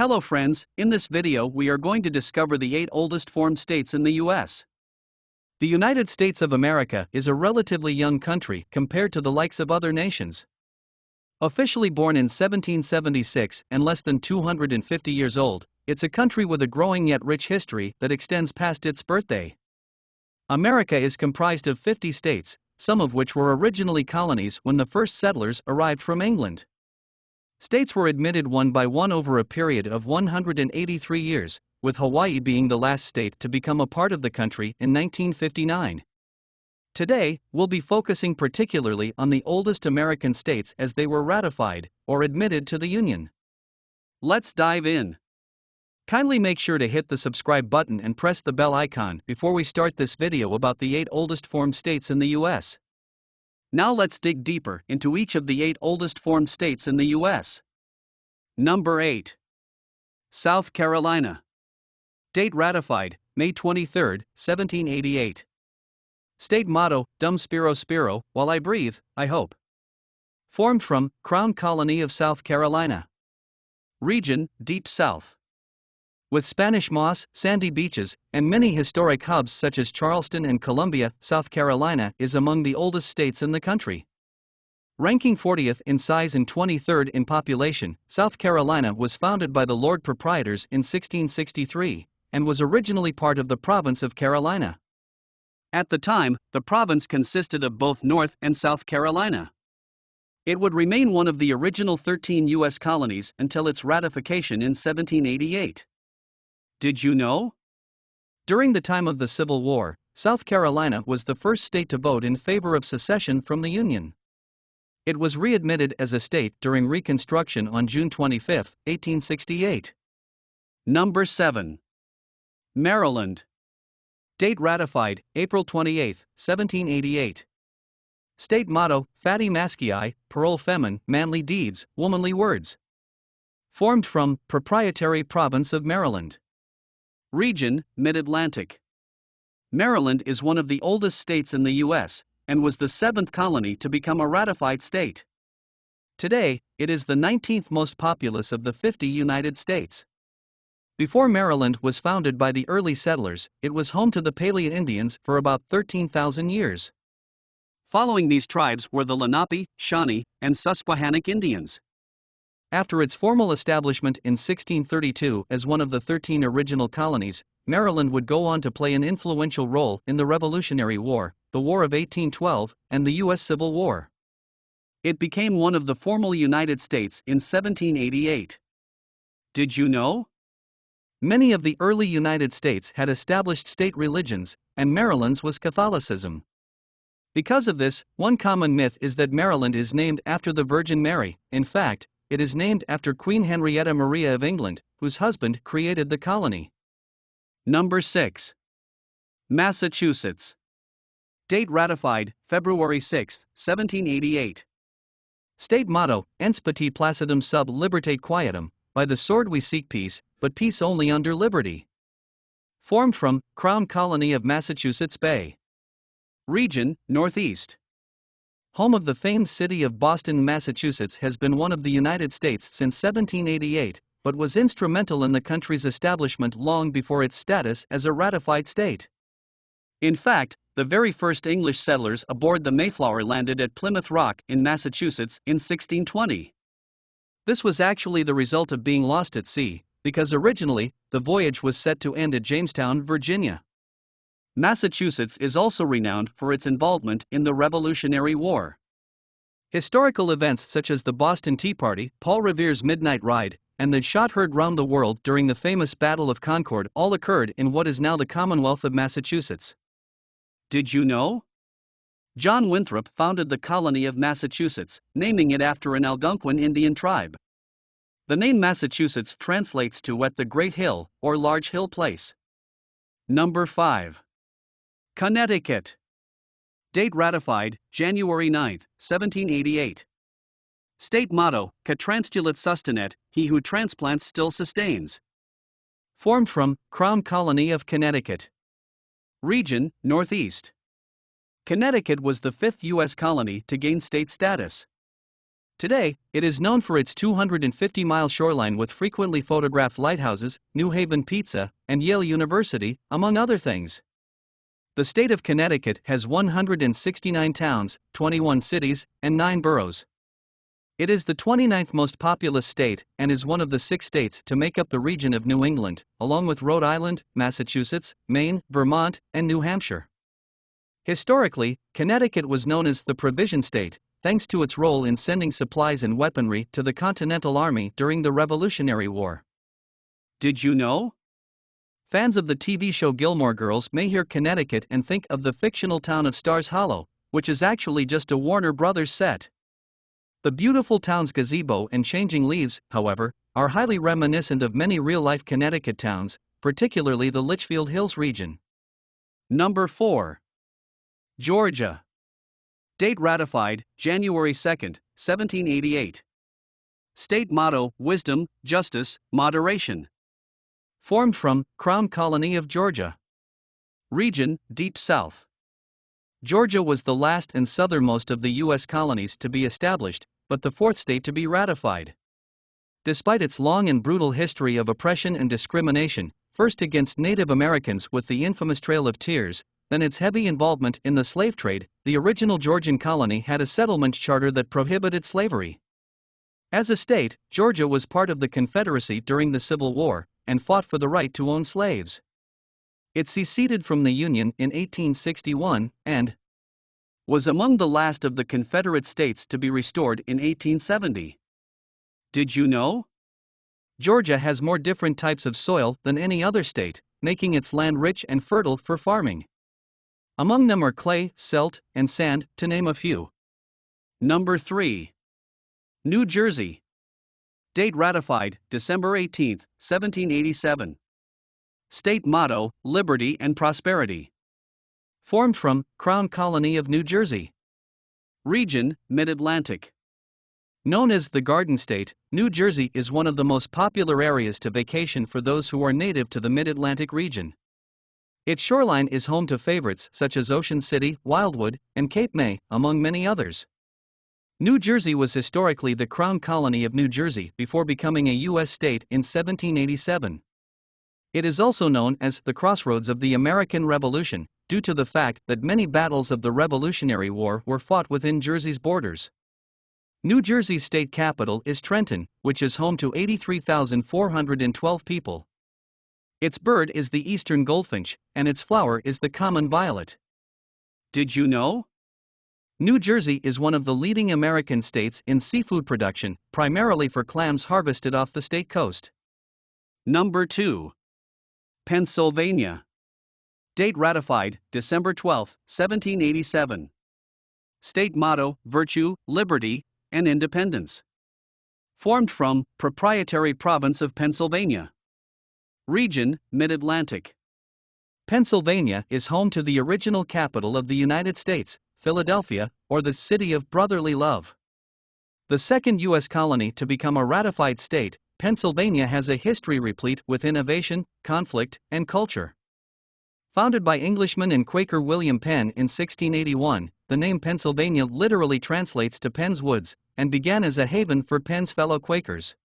Hello friends, in this video we are going to discover the 8 oldest formed states in the US. The United States of America is a relatively young country compared to the likes of other nations. Officially born in 1776 and less than 250 years old, it's a country with a growing yet rich history that extends past its birthday. America is comprised of 50 states, some of which were originally colonies when the first settlers arrived from England. States were admitted one by one over a period of 183 years, with Hawaii being the last state to become a part of the country in 1959. Today, we'll be focusing particularly on the oldest American states as they were ratified, or admitted to the Union. Let's dive in. Kindly make sure to hit the subscribe button and press the bell icon before we start this video about the 8 oldest formed states in the US. Now let's dig deeper into each of the 8 oldest formed states in the US. Number 8. South Carolina. Date ratified, May 23, 1788. State motto, Dum Spiro Spiro, while I breathe, I hope. Formed from, Crown Colony of South Carolina. Region, Deep South. With Spanish moss, sandy beaches, and many historic hubs such as Charleston and Columbia, South Carolina is among the oldest states in the country. Ranking 40th in size and 23rd in population, South Carolina was founded by the Lord Proprietors in 1663, and was originally part of the province of Carolina. At the time, the province consisted of both North and South Carolina. It would remain one of the original 13 U.S. colonies until its ratification in 1788. Did you know? During the time of the Civil War, South Carolina was the first state to vote in favor of secession from the Union. It was readmitted as a state during Reconstruction on June 25, 1868. Number 7. Maryland. Date ratified, April 28, 1788. State motto, Fati Masciai, Parole Femin, Manly Deeds, Womanly Words. Formed from, Proprietary Province of Maryland. Region, Mid-Atlantic. Maryland is one of the oldest states in the U.S., and was the 7th colony to become a ratified state. Today, it is the 19th most populous of the 50 United States. Before Maryland was founded by the early settlers, it was home to the Palia Indians for about 13,000 years. Following these tribes were the Lenape, Shawnee, and Susquehannock Indians. After its formal establishment in 1632 as one of the 13 original colonies, Maryland would go on to play an influential role in the Revolutionary War, the War of 1812, and the U.S. Civil War. It became one of the formal United States in 1788. Did you know? Many of the early United States had established state religions, and Maryland's was Catholicism. Because of this, one common myth is that Maryland is named after the Virgin Mary. In fact, it is named after Queen Henrietta Maria of England, whose husband created the colony. Number 6. Massachusetts. Date ratified, February 6, 1788. State motto, Ens Pati Placidum sub Libertate Quietum, by the sword we seek peace, but peace only under liberty. Formed from, Crown Colony of Massachusetts Bay. Region, Northeast. Home of the famed city of Boston, Massachusetts has been one of the United States since 1788, but was instrumental in the country's establishment long before its status as a ratified state. In fact, the very first English settlers aboard the Mayflower landed at Plymouth Rock in Massachusetts in 1620. This was actually the result of being lost at sea, because originally, the voyage was set to end at Jamestown, Virginia. Massachusetts is also renowned for its involvement in the Revolutionary War. Historical events such as the Boston Tea Party, Paul Revere's Midnight Ride, and the shot heard round the world during the famous Battle of Concord all occurred in what is now the Commonwealth of Massachusetts. Did you know? John Winthrop founded the colony of Massachusetts, naming it after an Algonquin Indian tribe. The name Massachusetts translates to at the Great Hill, or Large Hill Place. Number 5. Connecticut. Date ratified, January 9, 1788. State motto, Que transtulat sustinet, he who transplants still sustains. Formed from, Crown Colony of Connecticut. Region, Northeast. Connecticut was the 5th U.S. colony to gain state status. Today, it is known for its 250-mile shoreline with frequently photographed lighthouses, New Haven Pizza, and Yale University, among other things. The state of Connecticut has 169 towns, 21 cities, and 9 boroughs. It is the 29th most populous state and is one of the 6 states to make up the region of New England, along with Rhode Island, Massachusetts, Maine, Vermont, and New Hampshire. Historically, Connecticut was known as the Provision State, thanks to its role in sending supplies and weaponry to the Continental Army during the Revolutionary War. Did you know? Fans of the TV show Gilmore Girls may hear Connecticut and think of the fictional town of Stars Hollow, which is actually just a Warner Brothers set. The beautiful town's gazebo and changing leaves, however, are highly reminiscent of many real-life Connecticut towns, particularly the Litchfield Hills region. Number 4. Georgia. Date ratified, January 2, 1788. State motto, wisdom, justice, moderation. Formed from, Crown Colony of Georgia. Region, Deep South. Georgia was the last and southernmost of the U.S. colonies to be established, but the 4th state to be ratified. Despite its long and brutal history of oppression and discrimination, first against Native Americans with the infamous Trail of Tears, then its heavy involvement in the slave trade, the original Georgian colony had a settlement charter that prohibited slavery. As a state, Georgia was part of the Confederacy during the Civil War, and fought for the right to own slaves. It seceded from the Union in 1861, and was among the last of the Confederate states to be restored in 1870. Did you know? Georgia has more different types of soil than any other state, making its land rich and fertile for farming. Among them are clay, silt, and sand, to name a few. Number 3. New Jersey. Date ratified, December 18, 1787. State motto, liberty and prosperity. Formed from, Crown Colony of New Jersey. Region, Mid-Atlantic. Known as the Garden State, New Jersey is one of the most popular areas to vacation for those who are native to the Mid-Atlantic region. Its shoreline is home to favorites such as Ocean City, Wildwood, and Cape May, among many others. New Jersey was historically the Crown Colony of New Jersey before becoming a U.S. state in 1787. It is also known as the Crossroads of the American Revolution, due to the fact that many battles of the Revolutionary War were fought within Jersey's borders. New Jersey's state capital is Trenton, which is home to 83,412 people. Its bird is the eastern goldfinch, and its flower is the common violet. Did you know? New Jersey is one of the leading American states in seafood production, primarily for clams harvested off the state coast. Number 2. Pennsylvania. Date ratified, December 12, 1787. State motto, virtue, liberty, and independence. Formed from, proprietary province of Pennsylvania. Region, Mid-Atlantic. Pennsylvania is home to the original capital of the United States, Philadelphia, or the City of Brotherly Love. The second U.S. colony to become a ratified state, Pennsylvania has a history replete with innovation, conflict, and culture. Founded by Englishman and Quaker William Penn in 1681, the name Pennsylvania literally translates to Penn's Woods, and began as a haven for Penn's fellow Quakers.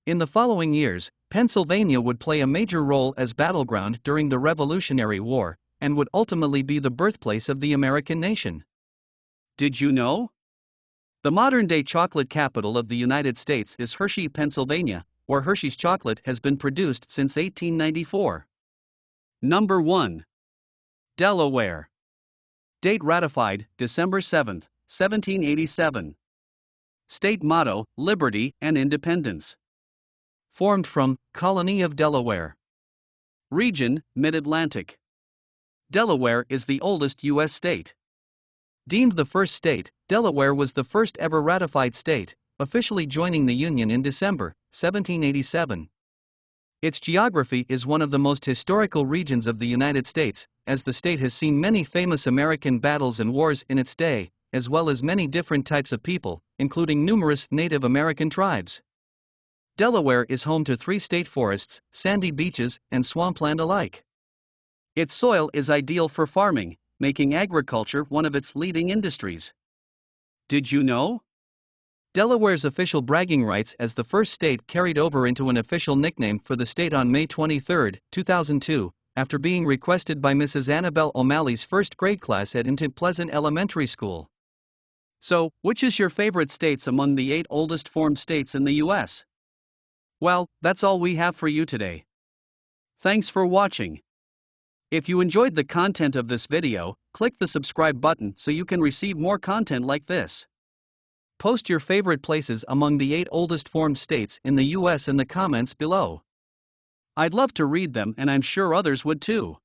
In the following years, Pennsylvania would play a major role as battleground during the Revolutionary War, and would ultimately be the birthplace of the American nation. Did you know? The modern-day chocolate capital of the United States is Hershey, Pennsylvania, where Hershey's chocolate has been produced since 1894. Number 1. Delaware. Date ratified, December 7, 1787. State motto, liberty and independence. Formed from, Colony of Delaware. Region, Mid-Atlantic. Delaware is the oldest U.S. state. Deemed the first state, Delaware was the first ever ratified state, officially joining the Union in December 1787. Its geography is one of the most historical regions of the United States, as the state has seen many famous American battles and wars in its day, as well as many different types of people, including numerous Native American tribes. Delaware is home to 3 state forests, sandy beaches, and swampland alike. Its soil is ideal for farming, making agriculture one of its leading industries. Did you know? Delaware's official bragging rights as the first state carried over into an official nickname for the state on May 23, 2002, after being requested by Mrs. Annabelle O'Malley's first grade class at Into Pleasant Elementary School. So, which is your favorite states among the 8 oldest formed states in the U.S.? Well, that's all we have for you today. Thanks for watching. If you enjoyed the content of this video, click the subscribe button so you can receive more content like this. Post your favorite places among the 8 oldest formed states in the U.S. in the comments below. I'd love to read them, and I'm sure others would too.